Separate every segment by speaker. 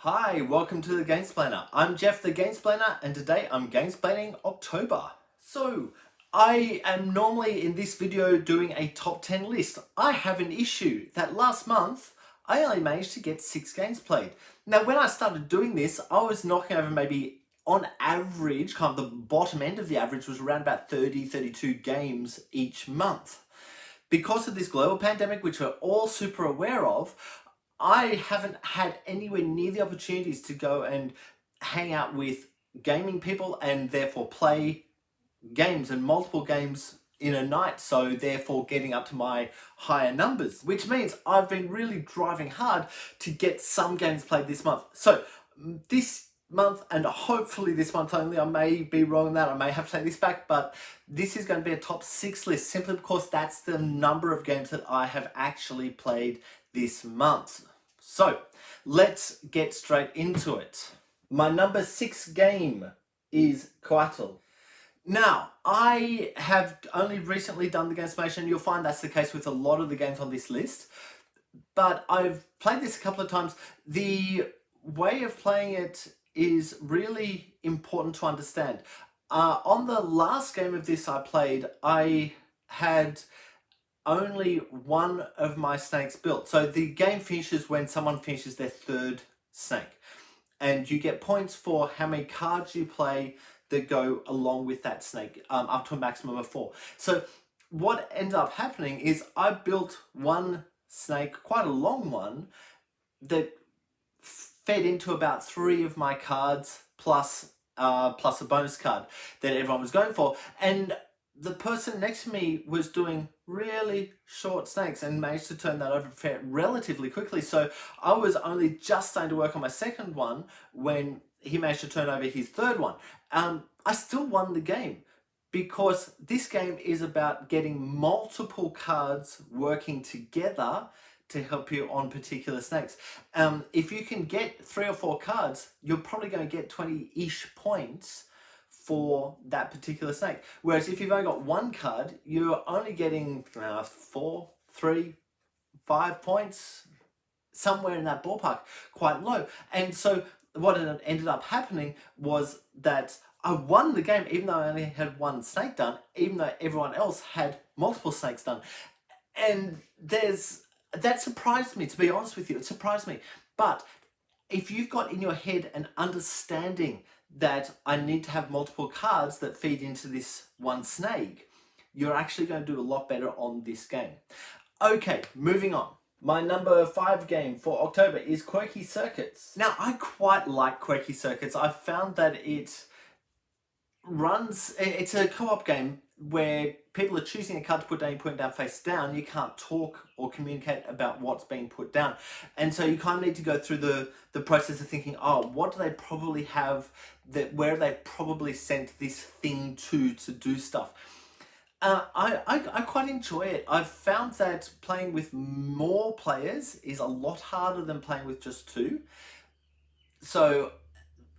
Speaker 1: Hi, welcome to the Gamesplainer. I'm Jeff the Gamesplainer and today I'm Gamesplaining October. So, I am normally in this video doing a top 10 list. I have an issue that last month I only managed to get 6 games played. Now when I started doing this, I was knocking over maybe on average, kind of the bottom end of the average was around about 32 games each month. Because of this global pandemic, which we're all super aware of, I haven't had anywhere near the opportunities to go and hang out with gaming people and therefore play games and multiple games in a night, so therefore getting up to my higher numbers, which means I've been really driving hard to get some games played this month. So this month, and hopefully this month only, I may be wrong on that, I may have to take this back, but this is going to be a top 6 list simply because that's the number of games that I have actually played this month. So let's get straight into it. My number 6 game is Quattro. Now, I have only recently done the Gamesplainer, and you'll find that's the case with a lot of the games on this list, but I've played this a couple of times. The way of playing it is really important to understand. On the last game of this I played, I had only one of my snakes built. So the game finishes when someone finishes their 3rd snake. And you get points for how many cards you play that go along with that snake, up to a maximum of 4. So what ended up happening is I built one snake, quite a long one, that fed into about 3 of my cards plus a bonus card that everyone was going for. And the person next to me was doing really short snakes and managed to turn that over relatively quickly. So I was only just starting to work on my 2nd one when he managed to turn over his 3rd one. I still won the game because this game is about getting multiple cards working together to help you on particular snakes. If you can get 3 or 4 cards, you're probably going to get 20-ish points for that particular snake. Whereas if you've only got 1 card, you're only getting 4, 3, 5 points, somewhere in that ballpark, quite low. And so what ended up happening was that I won the game even though I only had 1 snake done, even though everyone else had multiple snakes done. And that surprised me, to be honest with you, it surprised me. But if you've got in your head an understanding that I need to have multiple cards that feed into this one snake, you're actually going to do a lot better on this game. Okay, moving on. My number 5 game for October is Quirky Circuits. Now, I quite like Quirky Circuits. I've found that it's a co-op game where people are choosing a card to put down, you put it down face down. You can't talk or communicate about what's being put down. And so you kind of need to go through the process of thinking, oh, what do they probably have, where have they probably sent this thing to do stuff. I quite enjoy it. I've found that playing with more players is a lot harder than playing with just 2. So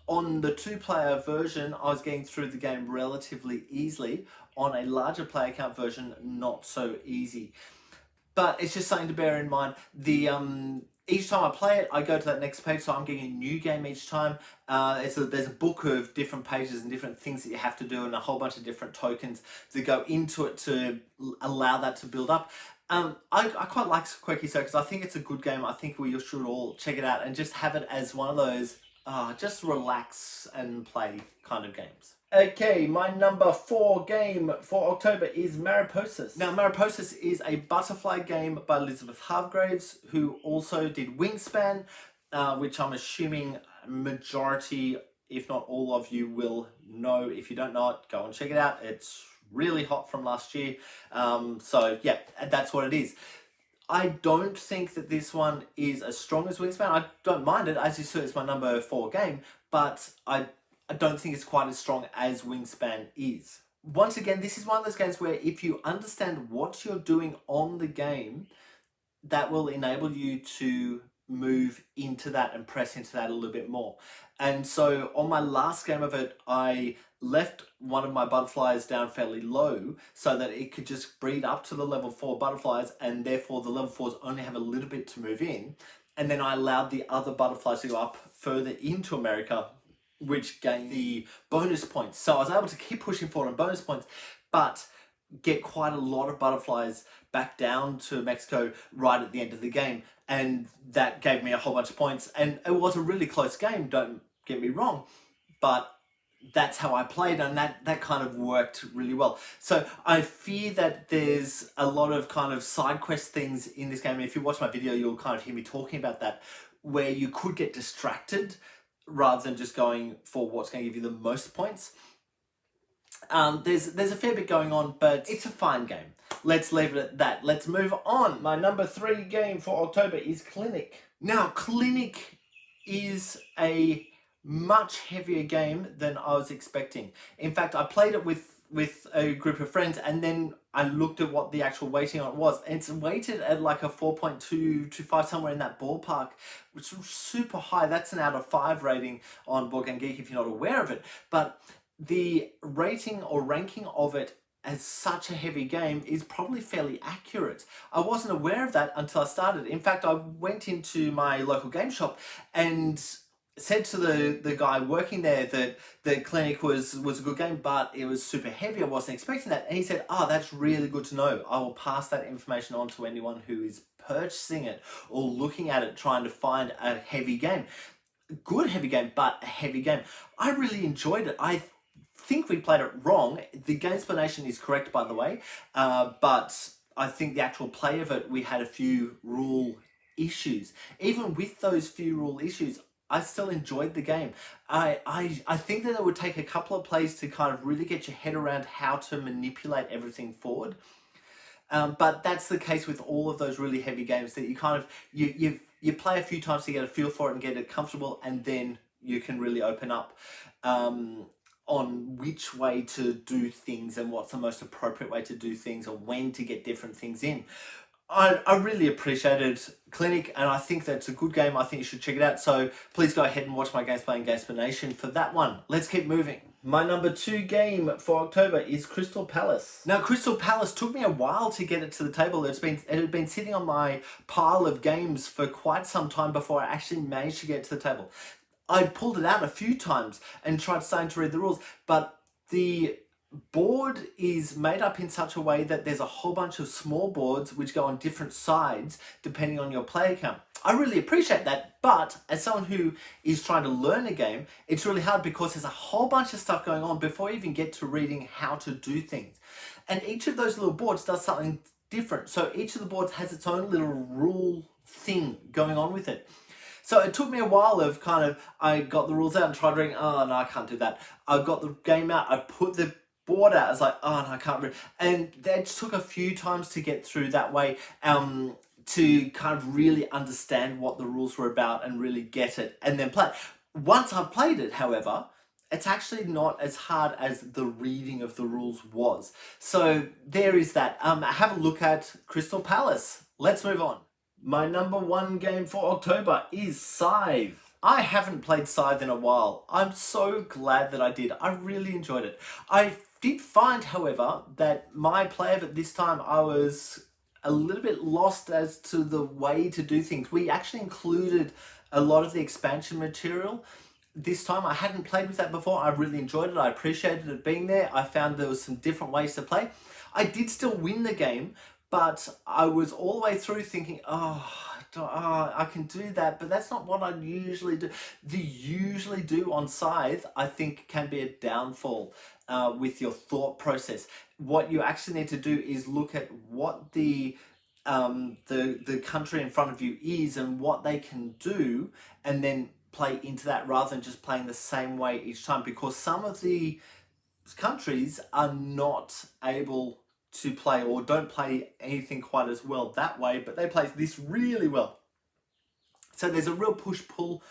Speaker 1: on the 2-player version, I was getting through the game relatively easily. On a larger player count version, not so easy. But it's just something to bear in mind. Each time I play it, I go to that next page, so I'm getting a new game each time. There's a book of different pages and different things that you have to do and a whole bunch of different tokens that go into it to allow that to build up. I quite like Quirky Circuits. I think it's a good game. I think we should all check it out and just have it as one of those just relax and play kind of games. Okay, my number 4 game for October is Mariposa. Now, Mariposa is a butterfly game by Elizabeth Hargraves, who also did Wingspan, which I'm assuming majority, if not all of you, will know. If you don't know it, go and check it out. It's really hot from last year. So yeah, that's what it is. I don't think that this one is as strong as Wingspan. I don't mind it. As you said, it's my number 4 game, but I don't think it's quite as strong as Wingspan is. Once again, this is one of those games where if you understand what you're doing on the game, that will enable you to move into that and press into that a little bit more. And so on my last game of it, I left one of my butterflies down fairly low so that it could just breed up to the level 4 butterflies, and therefore the level 4s only have a little bit to move in. and then I allowed the other butterflies to go up further into America, which gained the bonus points. So I was able to keep pushing forward on bonus points, but get quite a lot of butterflies back down to Mexico right at the end of the game, and that gave me a whole bunch of points. And it was a really close game, don't get me wrong, but that's how I played, and that kind of worked really well. So I fear that there's a lot of kind of side quest things in this game. If you watch my video, you'll kind of hear me talking about that, where you could get distracted rather than just going for what's going to give you the most points. There's a fair bit going on, but it's a fine game. Let's leave it at that. Let's move on. My number 3 game for October is Clinic. Now, Clinic is a much heavier game than I was expecting. In fact, I played it with a group of friends, and then I looked at what the actual weighting on it was, and it's weighted at like a 4.2 to 5, somewhere in that ballpark, which is super high. That's an out of 5 rating on Board Game Geek if you're not aware of it. But the rating or ranking of it as such a heavy game is probably fairly accurate. I wasn't aware of that until I started. In fact, I went into my local game shop and said to the guy working there that the Clinic was a good game, but it was super heavy. I wasn't expecting that. And he said, "Oh, that's really good to know. I will pass that information on to anyone who is purchasing it or looking at it, trying to find a heavy game." Good heavy game, but a heavy game. I really enjoyed it. I think we played it wrong. The Gamesplainer is correct, by the way, but I think the actual play of it, we had a few rule issues. Even with those few rule issues, I still enjoyed the game. I think that it would take a couple of plays to kind of really get your head around how to manipulate everything forward. But that's the case with all of those really heavy games, that you kind of, you play a few times to get a feel for it and get it comfortable, and then you can really open up on which way to do things and what's the most appropriate way to do things, or when to get different things in. I really appreciated Clinic, and I think that's a good game. I think you should check it out. So please go ahead and watch my Gamesplay and Gamesplainer for that one. Let's keep moving. My number 2 game for October is Crystal Palace. Now, Crystal Palace took me a while to get it to the table. It had been sitting on my pile of games for quite some time before I actually managed to get it to the table. I pulled it out a few times and tried starting to read the rules, but the board is made up in such a way that there's a whole bunch of small boards which go on different sides depending on your player count. I really appreciate that, but as someone who is trying to learn a game, it's really hard because there's a whole bunch of stuff going on before you even get to reading how to do things. And each of those little boards does something different. So each of the boards has its own little rule thing going on with it. So it took me a while of I got the rules out and tried reading, oh no, I can't do that. I got the game out, I put the board out, I was like, oh no, I can't read. And that took a few times to get through that way, to kind of really understand what the rules were about and really get it and then play it. Once I've played it, however, it's actually not as hard as the reading of the rules was. So there is that. Have a look at Crystal Palace. Let's move on. My number 1 game for October is Scythe. I haven't played Scythe in a while. I'm so glad that I did. I really enjoyed it. I did find, however, that my play of it this time, I was a little bit lost as to the way to do things. We actually included a lot of the expansion material this time. I hadn't played with that before. I really enjoyed it. I appreciated it being there. I found there was some different ways to play. I did still win the game, but I was all the way through thinking, I can do that, but that's not what I usually do. The usually do on Scythe, I think, can be a downfall with your thought process. What you actually need to do is look at what the country in front of you is and what they can do, and then play into that rather than just playing the same way each time, because some of the countries are not able to play or don't play anything quite as well that way, but they play this really well. So there's a real push-pull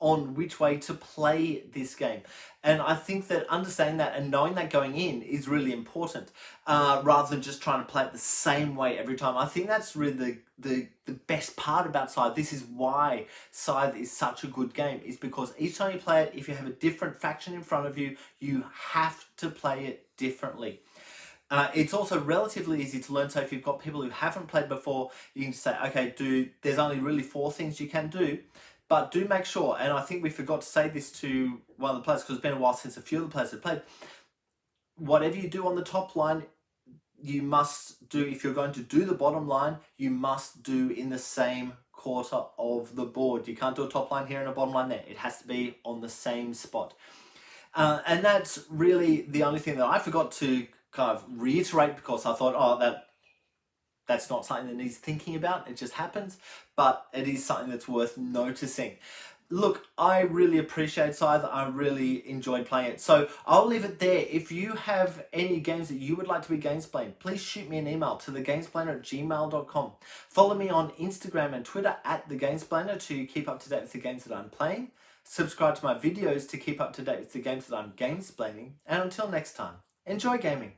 Speaker 1: on which way to play this game. And I think that understanding that and knowing that going in is really important, rather than just trying to play it the same way every time. I think that's really the best part about Scythe. This is why Scythe is such a good game, is because each time you play it, if you have a different faction in front of you, you have to play it differently. It's also relatively easy to learn, so if you've got people who haven't played before, you can say, okay, there's only really 4 things you can do, but do make sure, and I think we forgot to say this to one of the players, because it's been a while since a few of the players have played, whatever you do on the top line, you must do, if you're going to do the bottom line, you must do in the same quarter of the board. You can't do a top line here and a bottom line there. It has to be on the same spot. And that's really the only thing that I forgot to kind of reiterate, because I thought, oh, that's not something that needs thinking about. It just happens. But it is something that's worth noticing. Look, I really appreciate Scythe. I really enjoyed playing it. So I'll leave it there. If you have any games that you would like to be gamesplayed, please shoot me an email to thegamesplainer@gmail.com. Follow me on Instagram and Twitter @thegamesplainer to keep up to date with the games that I'm playing. Subscribe to my videos to keep up to date with the games that I'm gamesplaining. And until next time, enjoy gaming.